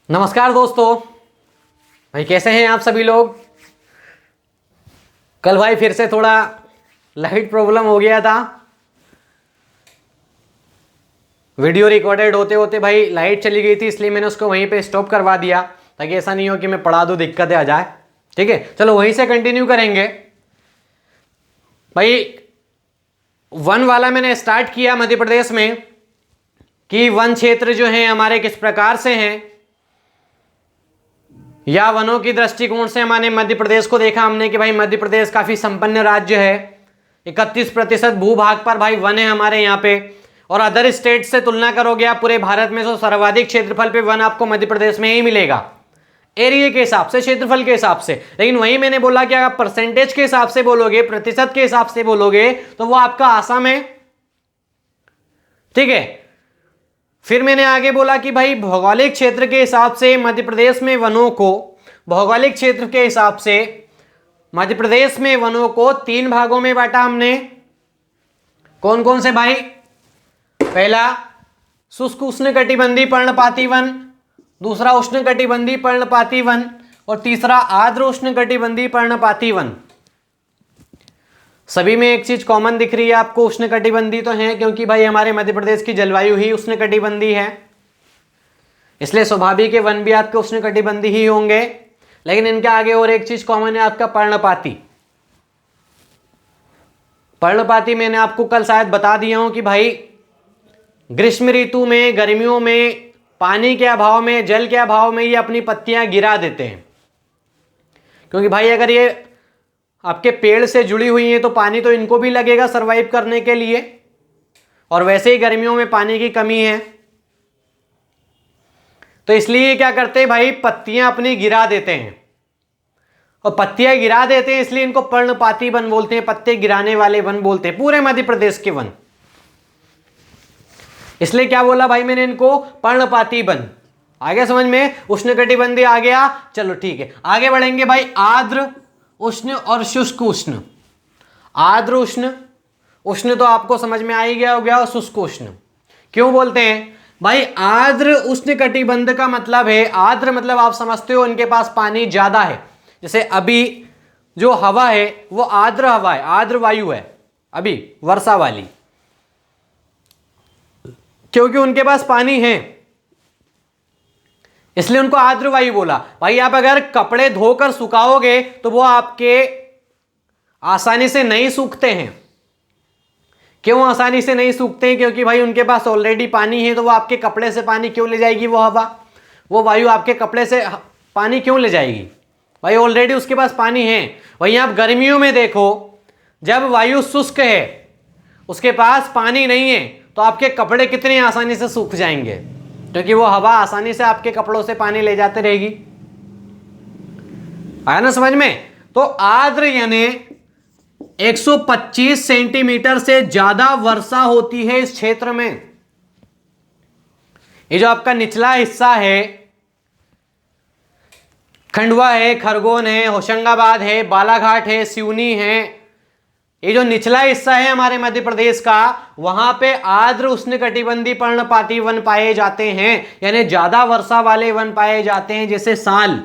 नमस्कार दोस्तों। भाई कैसे हैं आप सभी लोग। कल भाई फिर से थोड़ा लाइट प्रॉब्लम हो गया था। वीडियो रिकॉर्डेड होते होते भाई लाइट चली गई थी, इसलिए मैंने उसको वहीं पे स्टॉप करवा दिया ताकि ऐसा नहीं हो कि मैं पढ़ा दूं दिक्कतें आ जाए। ठीक है, चलो वहीं से कंटिन्यू करेंगे। भाई वन वाला मैंने स्टार्ट किया मध्य प्रदेश में कि वन क्षेत्र जो है हमारे किस प्रकार से हैं, या वनों की दृष्टिकोण से हमारे मध्य प्रदेश को देखा हमने कि भाई मध्य प्रदेश काफी संपन्न राज्य है। 31% भूभाग पर भाई वन है हमारे यहाँ पे, और अदर स्टेट से तुलना करोगे आप पूरे भारत में तो सर्वाधिक क्षेत्रफल पे वन आपको मध्य प्रदेश में ही मिलेगा, एरिया के हिसाब से, क्षेत्रफल के हिसाब से। लेकिन वही मैंने बोला कि अगर परसेंटेज के हिसाब से बोलोगे, प्रतिशत के हिसाब से बोलोगे तो वो आपका आसाम है। ठीक है, फिर मैंने आगे बोला कि भाई भौगोलिक क्षेत्र के हिसाब से मध्य प्रदेश में वनों को, भौगोलिक क्षेत्र के हिसाब से मध्य प्रदेश में वनों को 3 भागों में बांटा हमने। कौन कौन से भाई? पहला शुष्क उष्णकटिबंधीय पर्णपाती वन, दूसरा उष्णकटिबंधीय पर्णपाती वन, और तीसरा आर्द्र उष्णकटिबंधीय पर्णपाती वन। सभी में एक चीज कॉमन दिख रही है आपको, उष्णकटिबंधीय तो है क्योंकि भाई हमारे मध्य प्रदेश की जलवायु ही उष्णकटिबंधीय है, इसलिए स्वाभाविक है वन भी आपके उष्णकटिबंधीय ही होंगे। लेकिन इनके आगे और एक चीज कॉमन है आपका पर्णपाती। पर्णपाती मैंने आपको कल शायद बता दिया हूं कि भाई ग्रीष्म ऋतु में, गर्मियों में पानी के अभाव में, जल के अभाव में ये अपनी पत्तियां गिरा देते हैं, क्योंकि भाई अगर ये आपके पेड़ से जुड़ी हुई हैं तो पानी तो इनको भी लगेगा सरवाइव करने के लिए, और वैसे ही गर्मियों में पानी की कमी है, तो इसलिए क्या करते हैं भाई, पत्तियां अपनी गिरा देते हैं। और पत्तियां गिरा देते हैं इसलिए इनको पर्णपाती वन बोलते हैं, पत्ते गिराने वाले वन बोलते हैं पूरे मध्य प्रदेश के वन। इसलिए क्या बोला भाई मैंने इनको, पर्णपाती वन। आगे समझ में? उष्णकटिबंधीय आ गया, चलो ठीक है आगे बढ़ेंगे भाई। आर्द्र उष्ण और शुष्क उष्ण। आर्द्र उष्ण, उष्ण तो आपको समझ में आ ही गया हो गया, और शुष्क उष्ण क्यों बोलते हैं भाई? आर्द्र उष्ण कटिबंध का मतलब है, आर्द्र मतलब आप समझते हो इनके पास पानी ज्यादा है। जैसे अभी जो हवा है वो आर्द्र हवा है, आर्द्र वायु है अभी वर्षा वाली, क्योंकि उनके पास पानी है, इसलिए उनको आर्द्र वायु बोला। भाई आप अगर कपड़े धोकर सुखाओगे तो वो आपके आसानी से नहीं सूखते हैं। क्यों आसानी से नहीं सूखते हैं? क्योंकि भाई उनके पास ऑलरेडी पानी है, तो वो आपके कपड़े से पानी क्यों ले जाएगी? वो हवा, वो वायु आपके कपड़े से पानी क्यों ले जाएगी? भाई ऑलरेडी उसके पास पानी है। वहीं आप गर्मियों में देखो, जब वायु शुष्क है, उसके पास पानी नहीं है, तो आपके कपड़े कितनी आसानी से सूख जाएंगे, क्योंकि वो हवा आसानी से आपके कपड़ों से पानी ले जाते रहेगी। आया ना समझ में? तो आर्द्र यानी 125 सेंटीमीटर से ज्यादा वर्षा होती है इस क्षेत्र में। ये जो आपका निचला हिस्सा है, खंडवा है, खरगोन है, होशंगाबाद है, बालाघाट है, सिवनी है, ये जो निचला हिस्सा है हमारे मध्य प्रदेश का, वहां पे आर्द्र उष्णकटिबंधीय पर्णपाती वन पाए जाते हैं, यानी ज्यादा वर्षा वाले वन पाए जाते हैं। जैसे साल,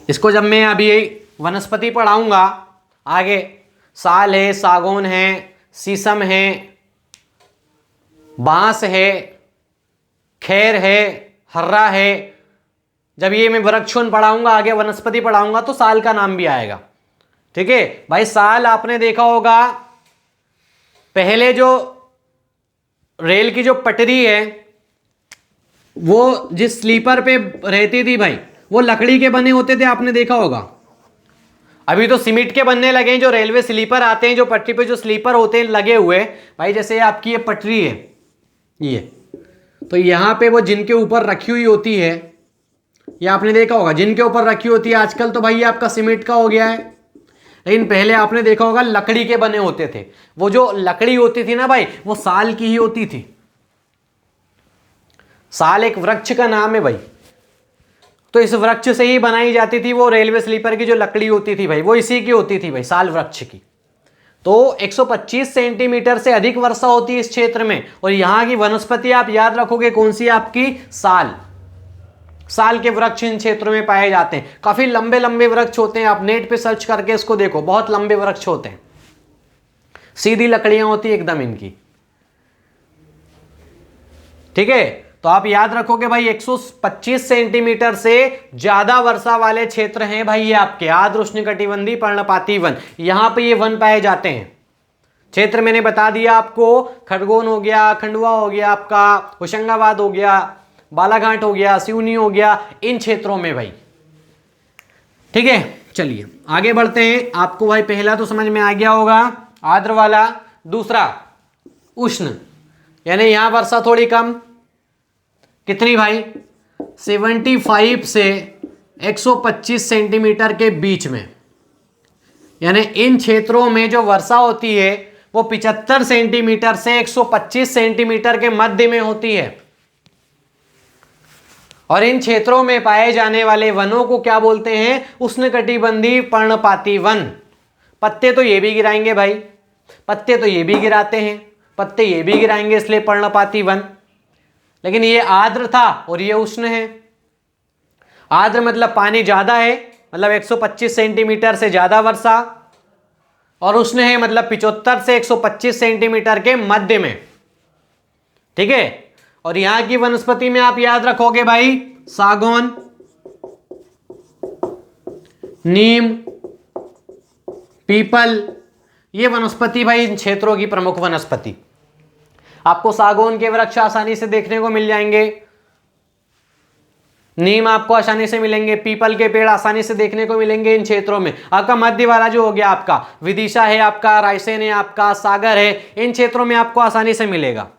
इसको जब मैं अभी वनस्पति पढ़ाऊंगा आगे, साल है, सागौन है, शीशम है, बांस है, खैर है, हर्रा है, जब ये मैं वृक्षोन पढ़ाऊंगा आगे, वनस्पति पढ़ाऊंगा, तो साल का नाम भी आएगा। ठीक है भाई, साल आपने देखा होगा, पहले जो रेल की जो पटरी है वो जिस स्लीपर पे रहती थी भाई, वो लकड़ी के बने होते थे, आपने देखा होगा। अभी तो सीमेंट के बनने लगे हैं, जो रेलवे स्लीपर आते हैं, जो पटरी पे जो स्लीपर होते हैं लगे हुए भाई, जैसे आपकी ये पटरी है, ये तो यहां पे वो जिनके ऊपर रखी हुई होती है, ये आपने देखा होगा, जिनके ऊपर रखी होती है। आजकल तो भाई ये आपका सीमेंट का हो गया है, लेकिन पहले आपने देखा होगा लकड़ी के बने होते थे। वो जो लकड़ी होती थी ना भाई, वो साल की ही होती थी। साल एक वृक्ष का नाम है भाई, तो इस वृक्ष से ही बनाई जाती थी वो रेलवे स्लीपर की जो लकड़ी होती थी भाई, वो इसी की होती थी भाई, साल वृक्ष की। तो 125 सेंटीमीटर से अधिक वर्षा होती है इस क्षेत्र में। और यहां की वनस्पति आप याद रखोगे कौन सी, आपकी साल। साल के वृक्ष इन क्षेत्रों में पाए जाते हैं। काफी लंबे लंबे वृक्ष होते हैं, आप नेट पे सर्च करके इसको देखो, बहुत लंबे वृक्ष होते हैं, सीधी लकड़ियां होती है एकदम इनकी। ठीक है, तो आप याद रखोगे भाई 125 सेंटीमीटर से ज्यादा वर्षा वाले क्षेत्र हैं भाई ये आपके आर्द्र उष्णकटिबंधीय पर्णपाती वन। यहां पे ये वन पाए जाते हैं। क्षेत्र मैंने बता दिया आपको, खरगोन हो गया, खंडवा हो गया, आपका होशंगाबाद हो गया, बालाघाट हो गया, सिवनी हो गया, इन क्षेत्रों में भाई। ठीक है, चलिए आगे बढ़ते हैं। आपको भाई पहला तो समझ में आ गया होगा आर्द्र वाला। दूसरा उष्ण, यानी यहां वर्षा थोड़ी कम, कितनी भाई, 75 से 125 सेंटीमीटर के बीच में। यानी इन क्षेत्रों में जो वर्षा होती है वो 75 सेंटीमीटर से 125 सेंटीमीटर के मध्य में होती है। और इन क्षेत्रों में पाए जाने वाले वनों को क्या बोलते हैं, उष्णकटिबंधीय पर्णपाती वन। पत्ते तो ये भी गिराएंगे भाई, पत्ते तो ये भी गिराते हैं, पत्ते ये भी गिराएंगे, इसलिए पर्णपाती वन। लेकिन ये आर्द्र था और ये उष्ण है। आर्द्र मतलब पानी ज्यादा है, मतलब 125 सेंटीमीटर से ज्यादा वर्षा, और उष्ण है मतलब 75 से 125 सेंटीमीटर के मध्य में। ठीक है, और यहां की वनस्पति में आप याद रखोगे भाई सागौन, नीम, पीपल, ये वनस्पति भाई इन क्षेत्रों की प्रमुख वनस्पति। आपको सागौन के वृक्ष आसानी से देखने को मिल जाएंगे, नीम आपको आसानी से मिलेंगे, पीपल के पेड़ आसानी से देखने को मिलेंगे इन क्षेत्रों में। आपका मध्य वाला जो हो गया आपका विदिशा है, आपका रायसेन है, आपका सागर है, इन क्षेत्रों में आपको आसानी से मिलेगा।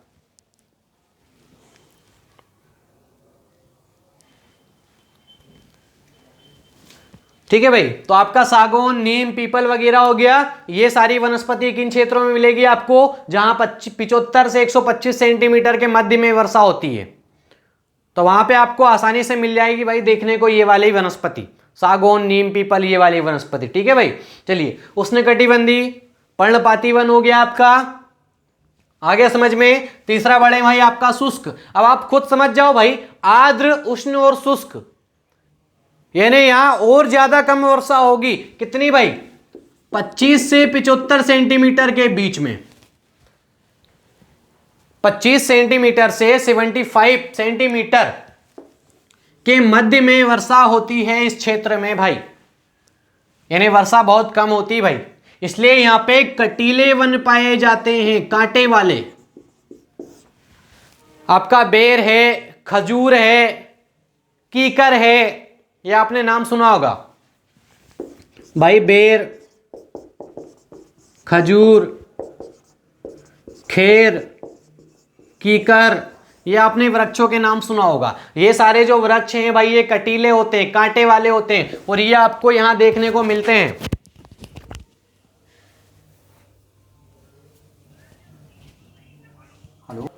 ठीक है भाई, तो आपका सागौन, नीम, पीपल वगैरह हो गया, ये सारी वनस्पति किन क्षेत्रों में मिलेगी आपको, जहां 75 से 125 सेंटीमीटर के मध्य में वर्षा होती है। तो वहां पे आपको आसानी से मिल जाएगी भाई देखने को ये वाली वनस्पति, सागौन, नीम, पीपल, ये वाली वनस्पति। ठीक है भाई, चलिए उष्णकटिबंधीय पर्णपाती वन हो गया आपका, आ गया समझ में। तीसरा बढ़े भाई आपका शुष्क। अब आप खुद समझ जाओ भाई, आर्द्र, उष्ण और शुष्क, यानी यहां और ज्यादा कम वर्षा होगी, कितनी भाई, 25 से 75 सेंटीमीटर के बीच में। 25 सेंटीमीटर से 75 सेंटीमीटर के मध्य में वर्षा होती है इस क्षेत्र में भाई, यानी वर्षा बहुत कम होती है भाई। इसलिए यहां पे कटीले वन पाए जाते हैं, कांटे वाले। आपका बेर है, खजूर है, कीकर है, ये आपने नाम सुना होगा भाई, बेर, खजूर, खेर, कीकर, ये आपने वृक्षों के नाम सुना होगा। ये सारे जो वृक्ष हैं भाई ये कटीले होते हैं, कांटे वाले होते हैं, और ये आपको यहां देखने को मिलते हैं। हेलो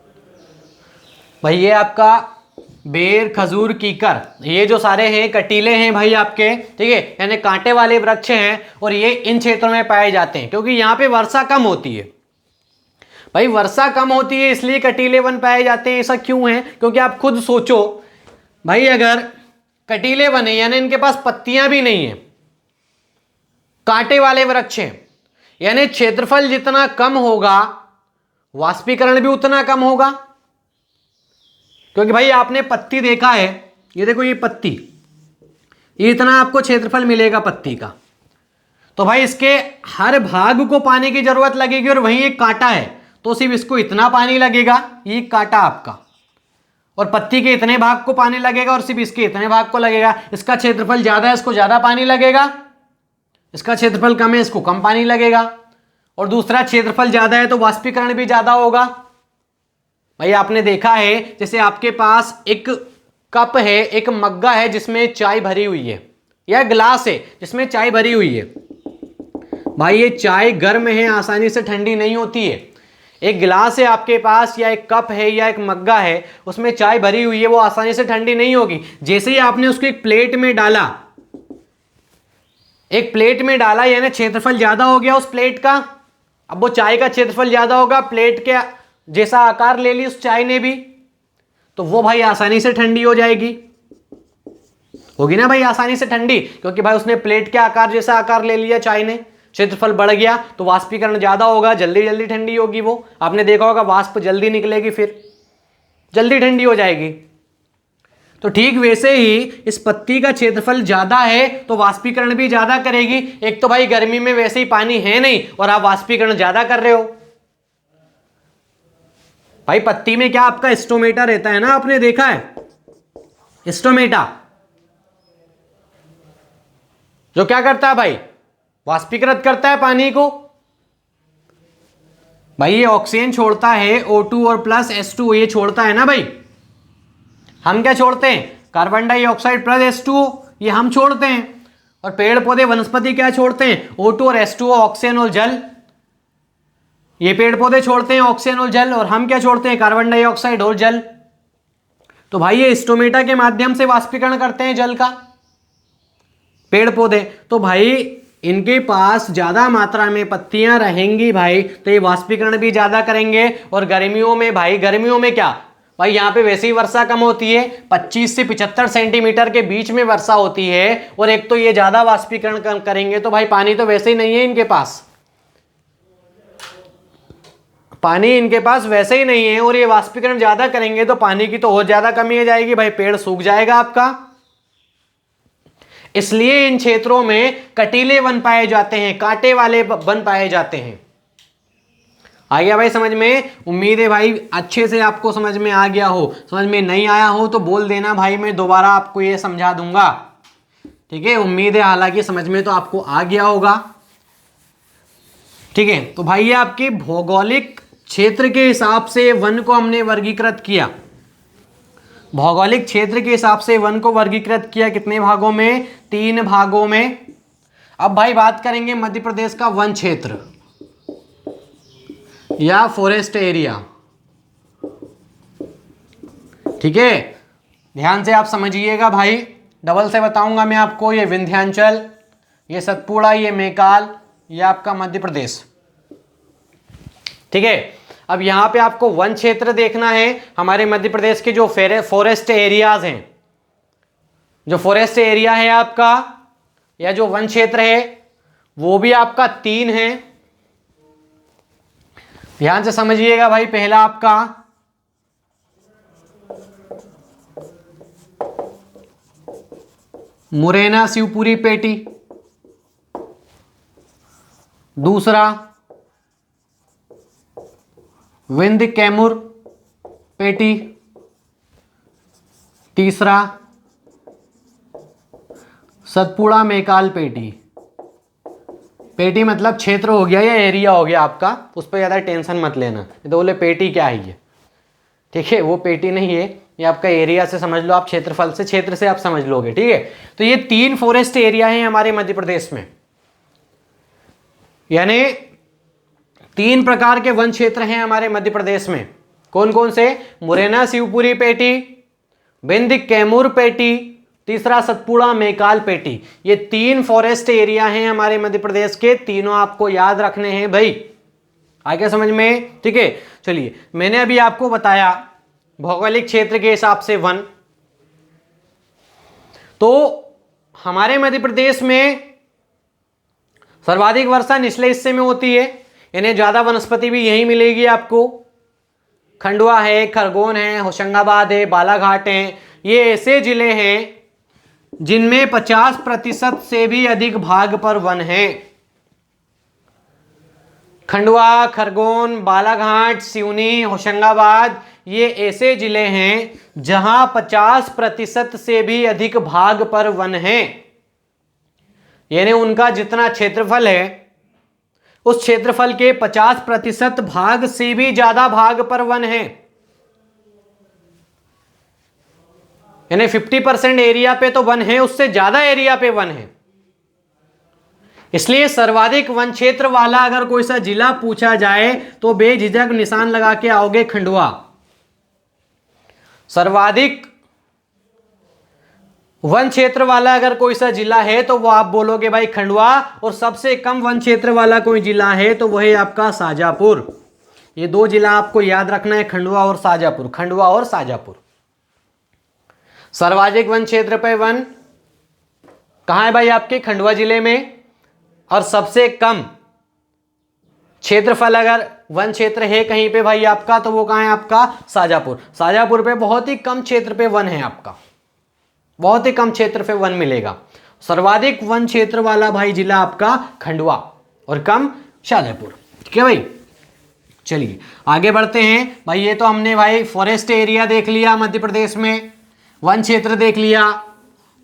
भाई, ये आपका बेर, खजूर, कीकर, ये जो सारे हैं कटीले हैं भाई आपके। ठीक है, यानी कांटे वाले वृक्ष हैं, और ये इन क्षेत्रों में पाए जाते हैं क्योंकि यहां पे वर्षा कम होती है भाई। वर्षा कम होती है इसलिए कटीले वन पाए जाते हैं। ऐसा क्यों है, क्योंकि आप खुद सोचो भाई, अगर कटीले वन है यानी इनके पास पत्तियां भी नहीं है, कांटे वाले वृक्ष हैं, यानी क्षेत्रफल जितना कम होगा वाष्पीकरण भी उतना कम होगा। क्योंकि भाई आपने पत्ती देखा है, ये देखो ये पत्ती, ये इतना आपको क्षेत्रफल मिलेगा पत्ती का, तो भाई इसके हर भाग को पानी की जरूरत लगेगी, और वहीं एक कांटा है तो सिर्फ इसको इतना पानी लगेगा, ये कांटा आपका, और पत्ती के इतने भाग को पानी लगेगा और सिर्फ इसके इतने भाग को लगेगा। इसका क्षेत्रफल ज्यादा है, इसको ज्यादा पानी लगेगा, इसका क्षेत्रफल कम है, इसको कम पानी लगेगा, और दूसरा क्षेत्रफल ज्यादा है तो वाष्पीकरण भी ज्यादा होगा। भाई आपने देखा है, जैसे आपके पास एक कप है, एक मग्गा है जिसमें चाय भरी हुई है, या गिलास है जिसमें चाय भरी हुई है। भाई ये चाय गर्म है, आसानी से ठंडी नहीं होती है। एक गिलास है आपके पास, या एक कप है, या एक मग्गा है, उसमें चाय भरी हुई है, वो आसानी से ठंडी नहीं होगी। जैसे ही आपने उसको एक प्लेट में डाला, एक प्लेट में डाला, यानी क्षेत्रफल ज्यादा हो गया उस प्लेट का, अब वो चाय का क्षेत्रफल ज्यादा होगा, प्लेट के जैसा आकार ले ली उस चाय ने भी, तो वो भाई आसानी से ठंडी हो जाएगी, होगी ना भाई आसानी से ठंडी, क्योंकि भाई उसने प्लेट के आकार जैसा आकार ले लिया चाय ने, क्षेत्रफल बढ़ गया तो वाष्पीकरण ज्यादा होगा, जल्दी जल्दी ठंडी होगी वो। आपने देखा होगा वाष्प जल्दी निकलेगी, फिर जल्दी ठंडी हो जाएगी। तो ठीक वैसे ही इस पत्ती का क्षेत्रफल ज्यादा है तो वाष्पीकरण भी ज्यादा करेगी। एक तो भाई गर्मी में वैसे ही पानी है नहीं और आप वाष्पीकरण ज्यादा कर रहे हो। भाई पत्ती में क्या आपका स्टोमेटा रहता है ना, आपने देखा है स्टोमेटा, जो क्या करता है भाई, वाष्पीकृत करता है पानी को। भाई ये ऑक्सीजन छोड़ता है O2 और प्लस H2, ये छोड़ता है ना भाई। हम क्या छोड़ते हैं, कार्बन डाइऑक्साइड प्लस H2O, ये हम छोड़ते हैं। और पेड़ पौधे वनस्पति क्या छोड़ते हैं, O2 और H2O, ऑक्सीजन और जल। ये पेड़ पौधे छोड़ते हैं ऑक्सीजन और जल, और हम क्या छोड़ते हैं, कार्बन डाइऑक्साइड और जल। तो भाई ये स्टोमेटा के माध्यम से वाष्पीकरण करते हैं जल का पेड़ पौधे। तो भाई इनके पास ज्यादा मात्रा में पत्तियां रहेंगी भाई, तो ये वाष्पीकरण भी ज्यादा करेंगे। और गर्मियों में भाई, गर्मियों में क्या भाई, यहाँ पे वैसे ही वर्षा कम होती है, 25 से 75 सेंटीमीटर के बीच में वर्षा होती है, और एक तो ये ज्यादा वाष्पीकरण करेंगे, तो भाई पानी तो वैसे ही नहीं है इनके पास, पानी इनके पास वैसे ही नहीं है, और ये वाष्पीकरण ज्यादा करेंगे तो पानी की तो और ज्यादा कमी हो जाएगी भाई, पेड़ सूख जाएगा आपका। इसलिए इन क्षेत्रों में कटीले वन पाए जाते हैं, कांटे वाले वन पाए जाते हैं। आ गया भाई समझ में? उम्मीद है भाई अच्छे से आपको समझ में आ गया हो। समझ में नहीं आया हो तो बोल देना भाई, मैं दोबारा आपको ये समझा दूंगा, ठीक है। उम्मीद है हालांकि समझ में तो आपको आ गया होगा, ठीक है। तो भाई ये आपके भौगोलिक क्षेत्र के हिसाब से वन को हमने वर्गीकृत किया, भौगोलिक क्षेत्र के हिसाब से वन को वर्गीकृत किया कितने भागों में, 3 भागों में। अब भाई बात करेंगे मध्य प्रदेश का वन क्षेत्र या फॉरेस्ट एरिया, ठीक है। ध्यान से आप समझिएगा भाई, डबल से बताऊंगा मैं आपको। ये विंध्याचल, ये सतपुड़ा, ये मैकाल, ये आपका मध्य प्रदेश, ठीक है। अब यहां पे आपको वन क्षेत्र देखना है। हमारे मध्य प्रदेश के जो फॉरेस्ट एरियाज हैं, जो फॉरेस्ट एरिया है आपका या जो वन क्षेत्र है, वो भी आपका 3 है। ध्यान से समझिएगा भाई। पहला आपका मुरैना शिवपुरी पेटी, दूसरा विंध्य कैमूर पेटी, तीसरा सतपुड़ा मैकाल पेटी। पेटी मतलब क्षेत्र हो गया या एरिया हो गया आपका, उस पर ज़्यादा टेंशन मत लेना। तो बोले पेटी क्या है ये, ठीक है, वो पेटी नहीं है, ये आपका एरिया से समझ लो आप, क्षेत्रफल से, क्षेत्र से आप समझ लोगे, ठीक है। तो ये 3 फॉरेस्ट एरिया हैं हमारे मध्य प्रदेश में, यानी 3 प्रकार के वन क्षेत्र हैं हमारे मध्य प्रदेश में। कौन कौन से, मुरैना शिवपुरी पेटी, विंध्य कैमूर पेटी, तीसरा सतपुड़ा मैकाल पेटी। ये 3 फॉरेस्ट एरिया हैं हमारे मध्य प्रदेश के, तीनों आपको याद रखने हैं भाई। आगे समझ में, ठीक है। चलिए, मैंने अभी आपको बताया भौगोलिक क्षेत्र के हिसाब से वन। तो हमारे मध्य प्रदेश में सर्वाधिक वर्षा निचले हिस्से में होती है, यानी ज्यादा वनस्पति भी यहीं मिलेगी आपको। खंडवा है, खरगोन है, होशंगाबाद है, बालाघाट है, ये ऐसे जिले हैं जिनमें 50% से भी अधिक भाग पर वन है। खंडवा, खरगोन, बालाघाट, सिवनी, होशंगाबाद, ये ऐसे जिले हैं जहां 50% से भी अधिक भाग पर वन है, यानी उनका जितना क्षेत्रफल है उस क्षेत्रफल के 50% भाग से भी ज्यादा भाग पर वन है, यानी 50% एरिया पे तो वन है, उससे ज्यादा एरिया पे वन है। इसलिए सर्वाधिक वन क्षेत्र वाला अगर कोई सा जिला पूछा जाए तो बेझिझक निशान लगा के आओगे खंडवा। सर्वाधिक वन क्षेत्र वाला अगर कोई सा जिला है तो वो आप बोलोगे भाई खंडवा, और सबसे कम वन क्षेत्र वाला कोई जिला है तो वही आपका शाजापुर। ये दो जिला आपको याद रखना है, खंडवा और शाजापुर, खंडवा और शाजापुर। सर्वाधिक वन क्षेत्र पे वन कहाँ है भाई आपके खंडवा जिले में, और सबसे कम क्षेत्रफल अगर वन क्षेत्र है कहीं पे भाई आपका तो वो कहाँ है आपका शाजापुर। शाजापुर पे बहुत ही कम क्षेत्र पे वन है आपका, बहुत ही कम क्षेत्र पे वन मिलेगा। सर्वाधिक वन क्षेत्र वाला भाई जिला आपका खंडवा और कम शाजापुर। ठीक है भाई, चलिए आगे बढ़ते हैं भाई। ये तो हमने भाई फॉरेस्ट एरिया देख लिया मध्य प्रदेश में, वन क्षेत्र देख लिया,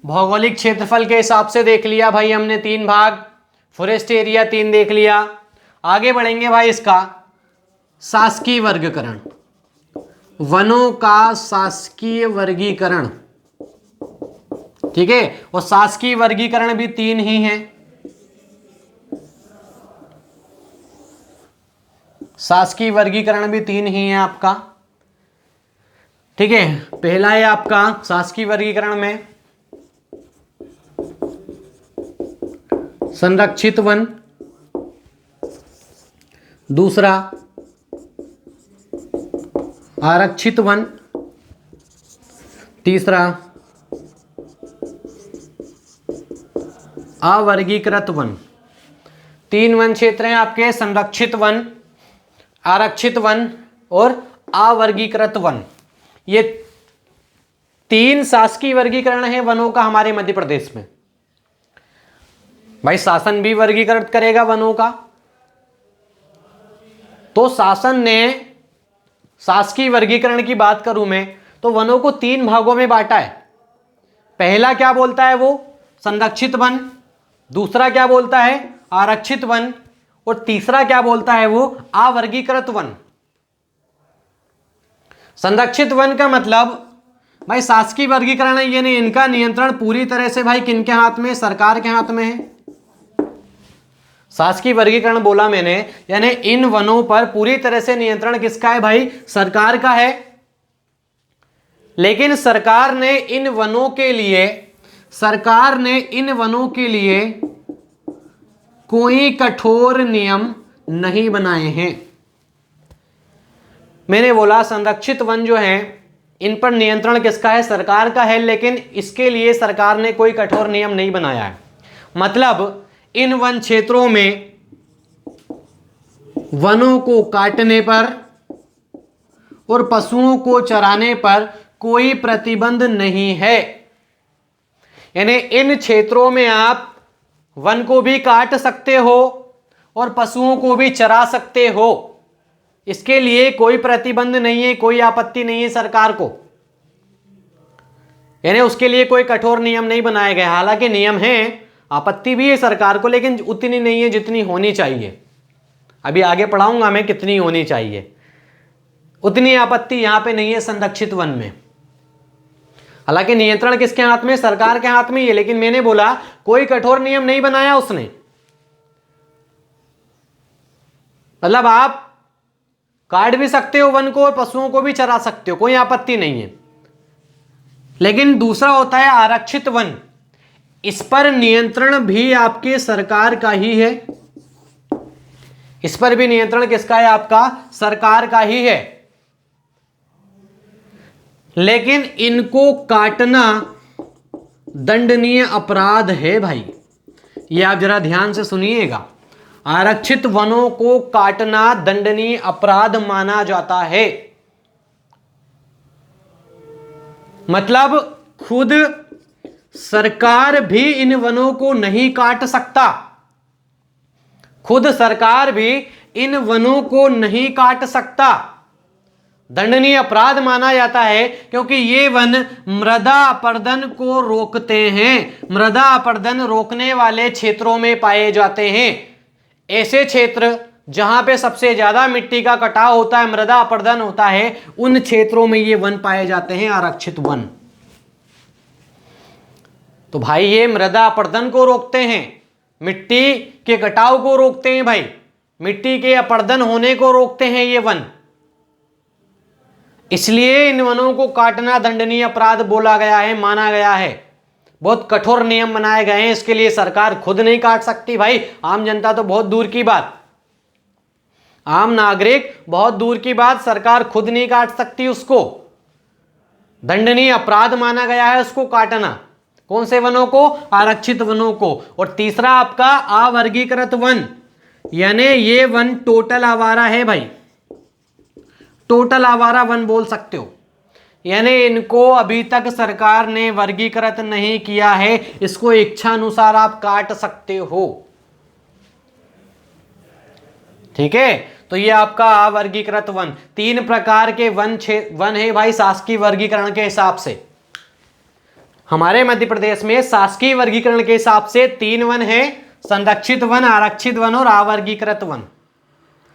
भौगोलिक क्षेत्रफल के हिसाब से देख लिया भाई हमने 3 भाग, फॉरेस्ट एरिया 3 देख लिया। आगे बढ़ेंगे भाई इसका शासकीय वर्गीकरण, वनों का शासकीय वर्गीकरण। ठीक है, और शासकीय वर्गीकरण भी 3 ही है। शासकीय वर्गीकरण भी 3 ही है आपका। ठीक है, पहला है आपका शासकीय वर्गीकरण में संरक्षित वन, दूसरा आरक्षित वन, तीसरा अवर्गीकृत वन। 3 वन क्षेत्र हैं आपके, संरक्षित वन, आरक्षित वन और अवर्गीकृत वन। ये 3 शासकीय वर्गीकरण है वनों का हमारे मध्य प्रदेश में। भाई शासन भी वर्गीकृत करेगा वनों का, तो शासन ने शासकीय वर्गीकरण की बात करूं मैं तो वनों को 3 भागों में बांटा है। पहला क्या बोलता है वो संरक्षित वन, दूसरा क्या बोलता है आरक्षित वन, और तीसरा क्या बोलता है वो अवर्गीकृत वन। संरक्षित वन का मतलब भाई शासकीय वर्गीकरण है, यानी इनका नियंत्रण पूरी तरह से भाई किनके हाथ में, सरकार के हाथ में है। शासकीय वर्गीकरण बोला मैंने, यानी इन वनों पर पूरी तरह से नियंत्रण किसका है भाई, सरकार का है। लेकिन सरकार ने इन वनों के लिए कोई कठोर नियम नहीं बनाए हैं। मैंने बोला संरक्षित वन जो है इन पर नियंत्रण किसका है, सरकार का है, लेकिन इसके लिए सरकार ने कोई कठोर नियम नहीं बनाया है। मतलब इन वन क्षेत्रों में वनों को काटने पर और पशुओं को चराने पर कोई प्रतिबंध नहीं है। यानी इन क्षेत्रों में आप वन को भी काट सकते हो और पशुओं को भी चरा सकते हो, इसके लिए कोई प्रतिबंध नहीं है, कोई आपत्ति नहीं है सरकार को। यानी उसके लिए कोई कठोर नियम नहीं बनाए गए। हालांकि नियम हैं, आपत्ति भी है सरकार को, लेकिन उतनी नहीं है जितनी होनी चाहिए। अभी आगे पढ़ाऊंगा मैं कितनी होनी चाहिए, उतनी आपत्ति यहां पे नहीं है संरक्षित वन में। हालांकि नियंत्रण किसके हाथ में, सरकार के हाथ में ही है, लेकिन मैंने बोला कोई कठोर नियम नहीं बनाया उसने। मतलब आप काट भी सकते हो वन को और पशुओं को भी चरा सकते हो, कोई आपत्ति नहीं है। लेकिन दूसरा होता है आरक्षित वन, इस पर नियंत्रण भी आपके सरकार का ही है। इस पर भी नियंत्रण किसका है, आपका सरकार का ही है। लेकिन इनको काटना दंडनीय अपराध है भाई, ये आप जरा ध्यान से सुनिएगा। आरक्षित वनों को काटना दंडनीय अपराध माना जाता है। मतलब खुद सरकार भी इन वनों को नहीं काट सकता, खुद सरकार भी इन वनों को नहीं काट सकता। दंडनीय अपराध माना जाता है क्योंकि ये वन मृदा अपरदन को रोकते हैं। मृदा अपरदन रोकने वाले क्षेत्रों में पाए जाते हैं। ऐसे क्षेत्र जहां पे सबसे ज्यादा मिट्टी का कटाव होता है, मृदा अपरदन होता है, उन क्षेत्रों में ये वन पाए जाते हैं, आरक्षित वन। तो भाई ये मृदा अपरदन को रोकते हैं, मिट्टी के कटाव को रोकते हैं भाई, मिट्टी के अपरदन होने को रोकते हैं ये वन। इसलिए इन वनों को काटना दंडनीय अपराध बोला गया है, माना गया है। बहुत कठोर नियम बनाए गए हैं इसके लिए, सरकार खुद नहीं काट सकती भाई, आम जनता तो बहुत दूर की बात, आम नागरिक बहुत दूर की बात, सरकार खुद नहीं काट सकती उसको, दंडनीय अपराध माना गया है उसको काटना। कौन से वनों को? आरक्षित वनों को। और तीसरा आपका अवर्गीकृत वन, यानी ये वन टोटल आवारा है भाई, टोटल आवारा वन बोल सकते हो, यानी इनको अभी तक सरकार ने वर्गीकृत नहीं किया है, इसको इच्छा अनुसार आप काट सकते हो। ठीक है, तो ये आपका अवर्गीकृत वन। 3 प्रकार के वन है भाई शासकीय वर्गीकरण के हिसाब से। हमारे मध्य प्रदेश में शासकीय वर्गीकरण के हिसाब से 3 वन है, संरक्षित वन, आरक्षित वन और अवर्गीकृत वन।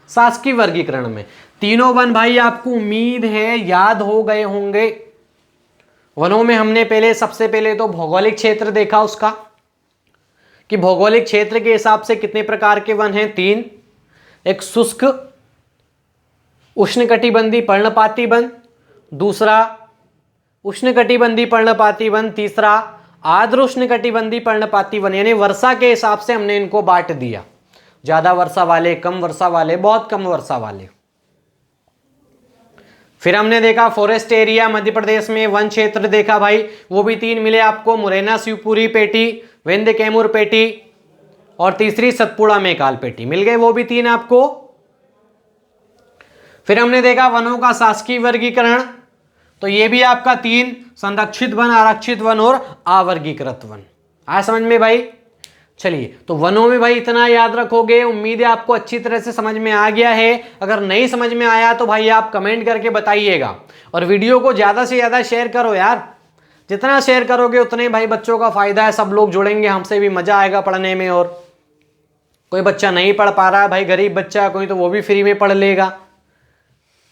शासकीय वर्गीकरण में तीनों वन भाई आपको उम्मीद है याद हो गए होंगे। वनों में हमने सबसे पहले तो भौगोलिक क्षेत्र देखा उसका, कि भौगोलिक क्षेत्र के हिसाब से कितने प्रकार के वन हैं? 3। एक शुष्क उष्णकटिबंधीय पर्णपाती वन, दूसरा उष्णकटिबंधीय पर्णपाती वन, तीसरा आर्द्र उष्णकटिबंधीय पर्णपाती वन। यानी वर्षा के हिसाब से हमने इनको बांट दिया, ज्यादा वर्षा वाले, कम वर्षा वाले, बहुत कम वर्षा वाले। फिर हमने देखा फॉरेस्ट एरिया, मध्य प्रदेश में वन क्षेत्र देखा भाई, वो भी 3 मिले आपको, मुरैना शिवपुरी पेटी, विंध्य कैमूर पेटी और तीसरी सतपुड़ा मेकाल पेटी, मिल गए वो भी 3 आपको। फिर हमने देखा वनों का शासकीय वर्गीकरण, तो ये भी आपका 3, संरक्षित वन, आरक्षित वन और अवर्गीकृत वन। आया समझ में भाई? चलिए, तो वनों में भाई इतना याद रखोगे, उम्मीद है आपको अच्छी तरह से समझ में आ गया है। अगर नहीं समझ में आया तो भाई आप कमेंट करके बताइएगा, और वीडियो को ज़्यादा से ज़्यादा शेयर करो यार, जितना शेयर करोगे उतने भाई बच्चों का फायदा है, सब लोग जुड़ेंगे, हमसे भी मज़ा आएगा पढ़ने में। और कोई बच्चा नहीं पढ़ पा रहा है भाई, गरीब बच्चा कोई, तो वो भी फ्री में पढ़ लेगा।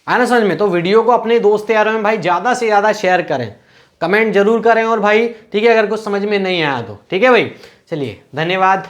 आना समझ में? तो वीडियो को अपने दोस्त यारों में भाई ज़्यादा से ज़्यादा शेयर करें, कमेंट जरूर करें, और भाई ठीक है अगर कुछ समझ में नहीं आया तो, ठीक है भाई। चलिए, धन्यवाद।